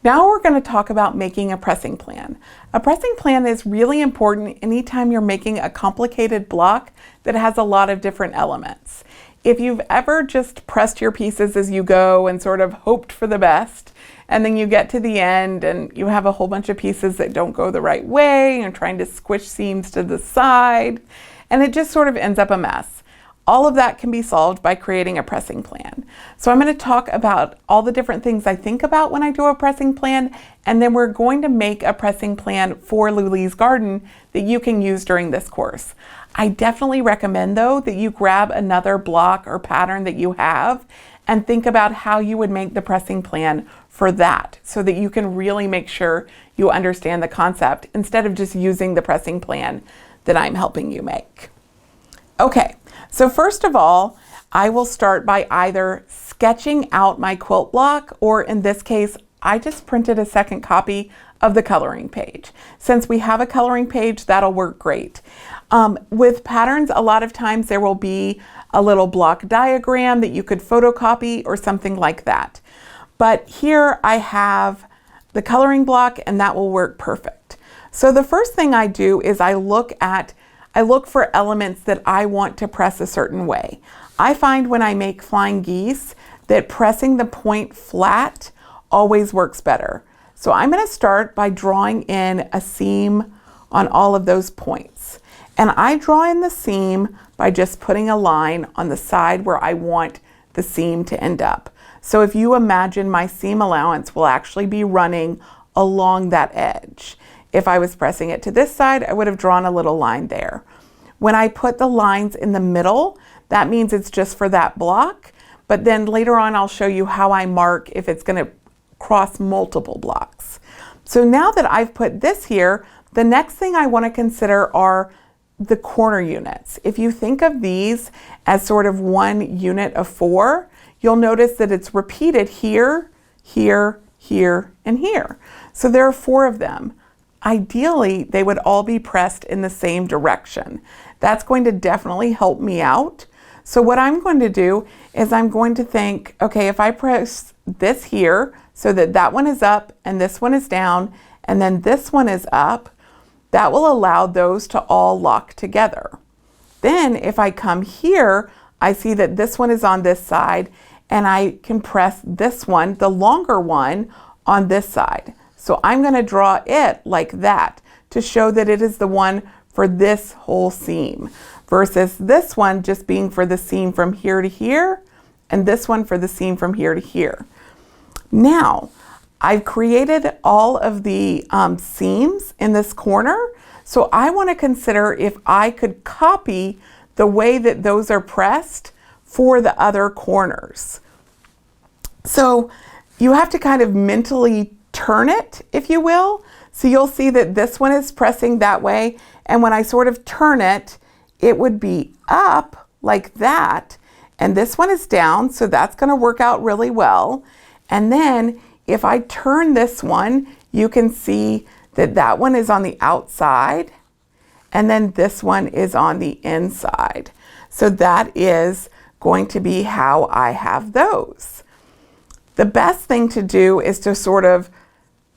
Now we're going to talk about making a pressing plan. A pressing plan is really important anytime you're making a complicated block that has a lot of different elements. If you've ever just pressed your pieces as you go and sort of hoped for the best, and then you get to the end and you have a whole bunch of pieces that don't go the right way, and you're trying to squish seams to the side, and it just sort of ends up a mess. All of that can be solved by creating a pressing plan. So I'm going to talk about all the different things I think about when I do a pressing plan, and then we're going to make a pressing plan for Lulee's garden that you can use during this course. I definitely recommend, though, that you grab another block or pattern that you have and think about how you would make the pressing plan for that, so that you can really make sure you understand the concept instead of just using the pressing plan that I'm helping you make. Okay, so first of all, I will start by either sketching out my quilt block, or in this case, I just printed a second copy of the coloring page. Since we have a coloring page, that'll work great. With patterns, a lot of times there will be a little block diagram that you could photocopy or something like that. But here I have the coloring block, and that will work perfect. So the first thing I do is I look for elements that I want to press a certain way. I find when I make flying geese that pressing the point flat always works better. So I'm going to start by drawing in a seam on all of those points. And I draw in the seam by just putting a line on the side where I want the seam to end up. So if you imagine, my seam allowance will actually be running along that edge. If I was pressing it to this side, I would have drawn a little line there. When I put the lines in the middle, that means it's just for that block. But then later on, I'll show you how I mark if it's going to cross multiple blocks. So now that I've put this here, the next thing I want to consider are the corner units. If you think of these as sort of one unit of 4, you'll notice that it's repeated here, here, here, and here. So there are 4 of them. Ideally, they would all be pressed in the same direction. That's going to definitely help me out. So what I'm going to do is I'm going to think, okay, if I press this here so that that one is up and this one is down and then this one is up, that will allow those to all lock together. Then if I come here, I see that this one is on this side, and I can press this one, the longer one, on this side. So I'm going to draw it like that to show that it is the one for this whole seam, versus this one just being for the seam from here to here, and this one for the seam from here to here. Now, I've created all of the seams in this corner, so I want to consider if I could copy the way that those are pressed for the other corners. So you have to kind of mentally turn it, if you will. So you'll see that this one is pressing that way, and when I sort of turn it, it would be up like that, and this one is down, so that's going to work out really well. And then if I turn this one, you can see that that one is on the outside, and then this one is on the inside. So that is going to be how I have those. The best thing to do is to sort of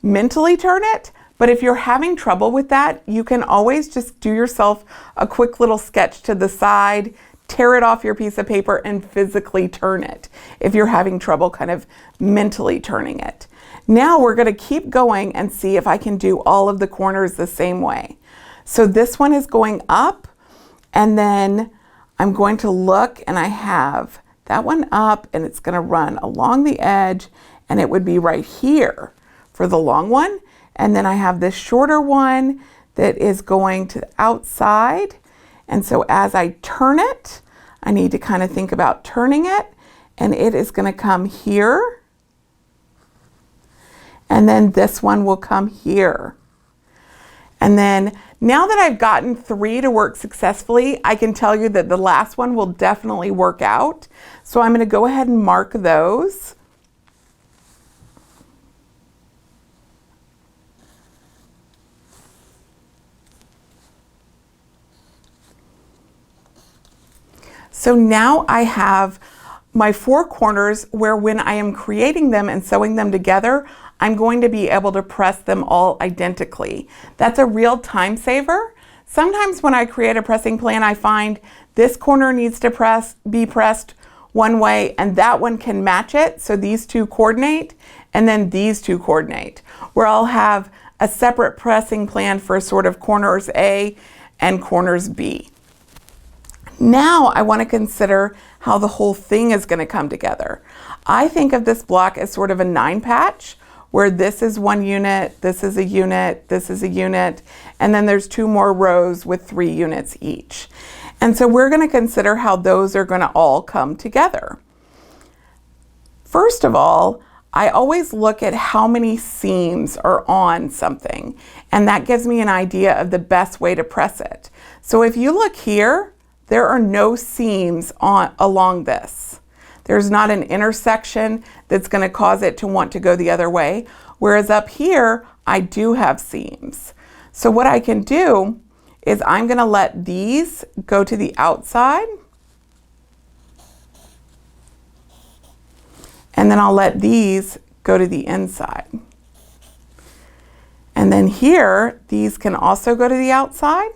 mentally turn it, but if you're having trouble with that, you can always just do yourself a quick little sketch to the side, tear it off your piece of paper, and physically turn it if you're having trouble kind of mentally turning it. Now we're going to keep going and see if I can do all of the corners the same way. So this one is going up, and then I'm going to look, and I have that one up, and it's going to run along the edge, and it would be right here for the long one. And then I have this shorter one that is going to the outside. And so as I turn it, I need to kind of think about turning it, and it is going to come here. And then this one will come here. And then now that I've gotten 3 to work successfully, I can tell you that the last one will definitely work out. So I'm going to go ahead and mark those. So now I have my 4 corners where when I am creating them and sewing them together, I'm going to be able to press them all identically. That's a real time saver. Sometimes when I create a pressing plan, I find this corner needs to be pressed one way and that one can match it. So these two coordinate and then these two coordinate, where I'll have a separate pressing plan for sort of corners A and corners B. Now I want to consider how the whole thing is going to come together. I think of this block as sort of a 9 patch, where this is one unit, this is a unit, this is a unit, and then there's 2 more rows with 3 units each. And so we're going to consider how those are going to all come together. First of all, I always look at how many seams are on something, and that gives me an idea of the best way to press it. So if you look here, there are no seams along this. There's not an intersection that's going to cause it to want to go the other way, whereas up here, I do have seams. So what I can do is I'm going to let these go to the outside, and then I'll let these go to the inside. And then here, these can also go to the outside.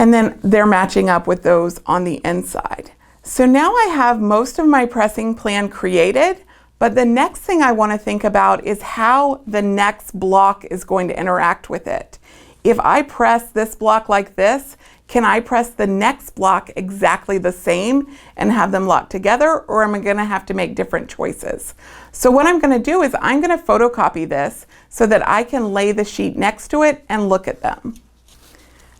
And then they're matching up with those on the inside. So now I have most of my pressing plan created, but the next thing I want to think about is how the next block is going to interact with it. If I press this block like this, can I press the next block exactly the same and have them locked together, or am I going to have to make different choices? So what I'm going to do is I'm going to photocopy this so that I can lay the sheet next to it and look at them.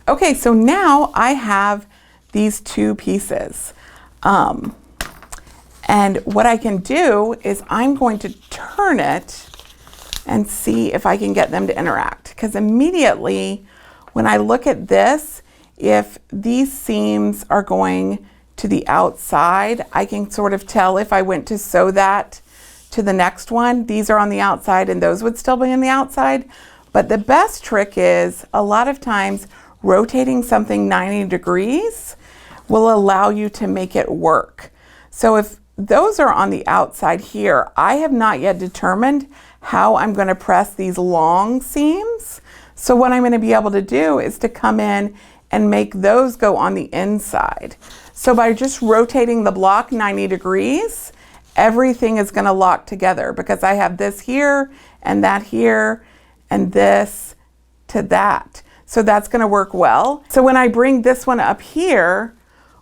Okay, so now I have these 2 pieces. And what I can do is I'm going to turn it and see if I can get them to interact. Because immediately when I look at this, if these seams are going to the outside, I can sort of tell if I went to sew that to the next one. These are on the outside and those would still be on the outside. But the best trick is a lot of times rotating something 90 degrees will allow you to make it work. So if those are on the outside here, I have not yet determined how I'm going to press these long seams. So what I'm going to be able to do is to come in and make those go on the inside. So by just rotating the block 90 degrees, everything is going to lock together because I have this here and that here and this to that. So that's going to work well. So when I bring this one up here,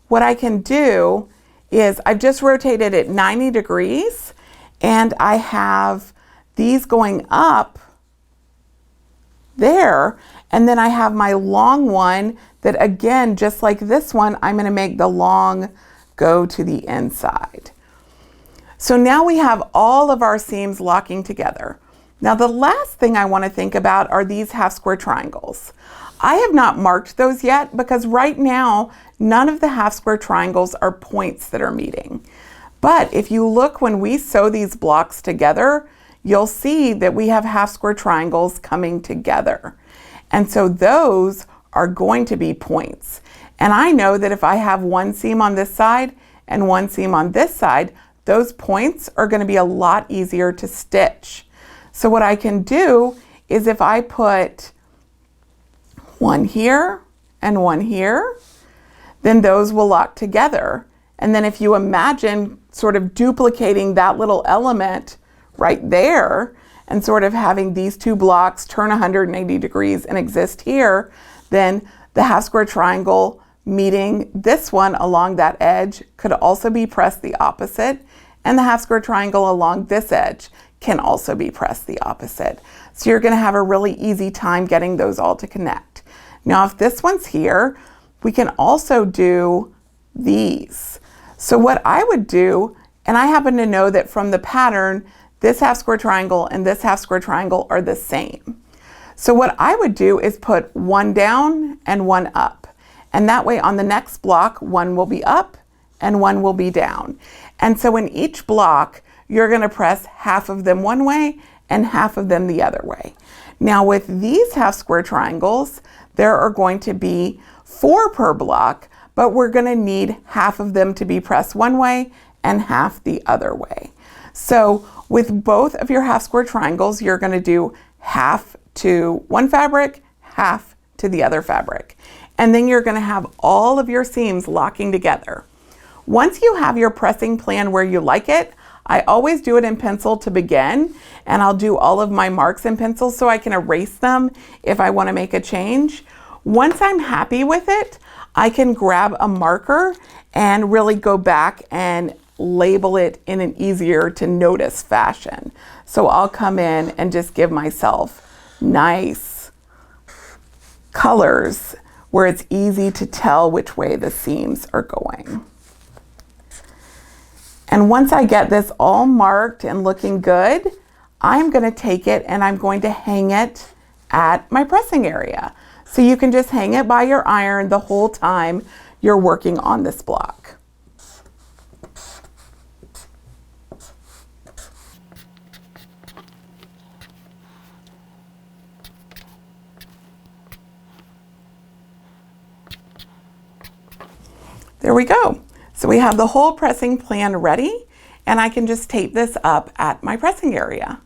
what I can do is I've just rotated it 90 degrees and I have these going up there, and then I have my long one that, again, just like this one, I'm going to make the long go to the inside. So now we have all of our seams locking together. Now the last thing I want to think about are these half square triangles. I have not marked those yet because right now none of the half square triangles are points that are meeting. But if you look when we sew these blocks together, you'll see that we have half square triangles coming together. And so those are going to be points. And I know that if I have one seam on this side and one seam on this side, those points are going to be a lot easier to stitch. So what I can do is if I put one here and one here, then those will lock together. And then if you imagine sort of duplicating that little element right there and sort of having these 2 blocks turn 180 degrees and exist here, then the half square triangle meeting this one along that edge could also be pressed the opposite, and the half square triangle along this edge can also be pressed the opposite. So you're going to have a really easy time getting those all to connect. Now if this one's here, we can also do these. So what I would do, and I happen to know that from the pattern, this half square triangle and this half square triangle are the same. So what I would do is put one down and one up. And that way on the next block, one will be up and one will be down. And so in each block, you're going to press half of them one way and half of them the other way. Now with these half square triangles, there are going to be 4 per block, but we're going to need half of them to be pressed one way and half the other way. So with both of your half square triangles, you're going to do half to one fabric, half to the other fabric. And then you're going to have all of your seams locking together. Once you have your pressing plan where you like it, I always do it in pencil to begin, and I'll do all of my marks in pencil so I can erase them if I want to make a change. Once I'm happy with it, I can grab a marker and really go back and label it in an easier to notice fashion. So I'll come in and just give myself nice colors where it's easy to tell which way the seams are going. And once I get this all marked and looking good, I'm going to take it and I'm going to hang it at my pressing area. So you can just hang it by your iron the whole time you're working on this block. There we go. So we have the whole pressing plan ready, and I can just tape this up at my pressing area.